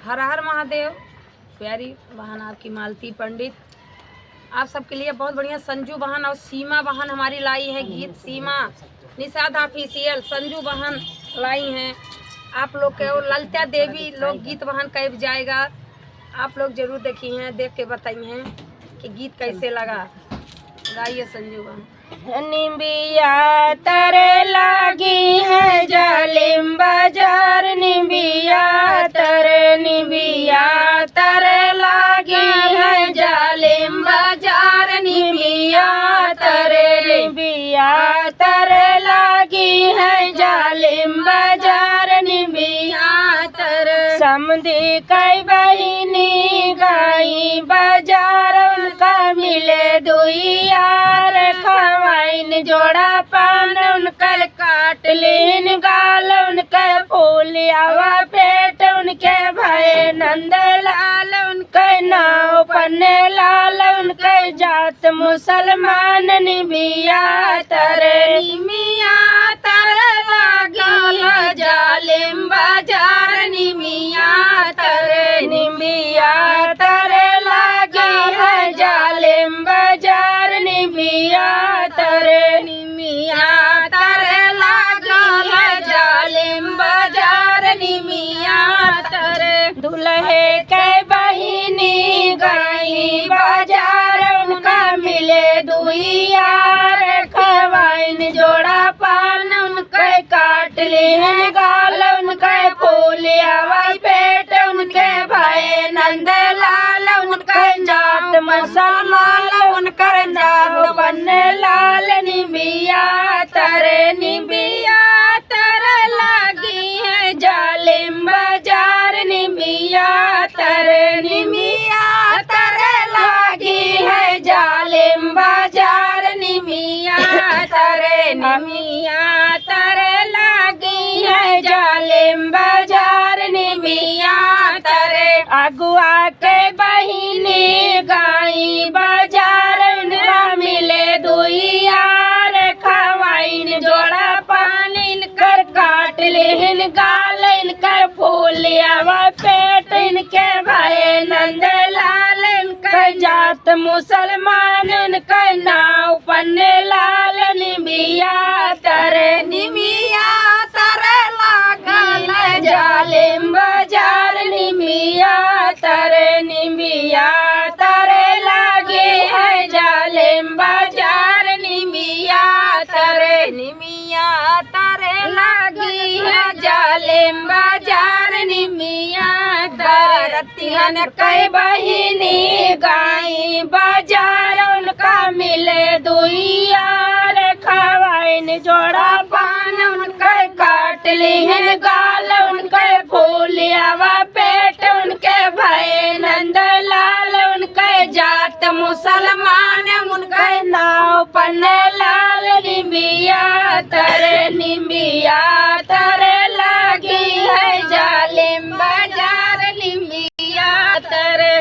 हर हर महादेव। प्यारी बहन आपकी मालती पंडित आप सबके लिए बहुत बढ़िया संजू बहन और सीमा बहन हमारी लाई है गीत। सीमा निषाद ऑफिशियल संजू बहन लाई हैं आप लोग के। और ललिता देवी लोग गीत बहन कैब जाएगा, आप लोग जरूर देखी हैं, देख के बताई हैं कि गीत कैसे लगा। गाइए संजू बहन। निम्बिया तरे लागी है जालिम बाजार, निम्बिया तरे लागी है जालिम बाजार, निम्बिया तरे लागी है जालिम बाजार, निम्बिया तरे। समधी कई बहिनी गाई बाजार, उनका मिले दुई यार, खवाइन जोड़ा पान उनकर काट लीन गाल, उनके फूल आवा पेट उनके भाई नंद लाल, उनके नाव पन्ने लाल, उनके जात मुसलमान, निबिया तरे लागी जालिम बाजार, निबिया तरे लागी है जालिम बाजार, निबिया तरे लागी है जालिम बाजार, निबिया तरे। दुल्हे के बहिनी गई बाजार, उनका मिले दुई यार, खवाइन जोड़ा पान उनके काट ली गाल, उनके फूल आवा पेट उनके भाई नंद लाल, उनके जात मुसलमान, उनकर जात बनने लाल, निबिया तरे लागी है जालिम बाजार, निबिया तरे लागी है जालिम बाजार, निबिया तरे लागी है जालिम बाजार, निबिया तरे। अगुआ के बहिनी गाई बाजार, उनका मिले दुई यार, खवाइन जोड़ा पान इनकर काट लेहिन गाल, इनकर फूल आवा पेट इनके भाई नंद लाल, इनका जात मुसलमान, इनका नाव पन्ने लाल, निबिया तरे लागी जालिम बाजार, निबिया तरे लागी है जालिम बाजार, निबिया तरे लागी है जालिम बाजार, निबिया तरे। रतिहन कई बहिनी गाई बाजार, उनका मिले दुई यार, खवाइन जोड़ा पान उनके काट लीहन गाल, उनके फूल आवा पेट उनके भाई नंद लाल, उनके जात मुसलमान, उनके नाव पन्ने लाल, निबिया तरे लागी है जालिम बाजार, निबिया तरे।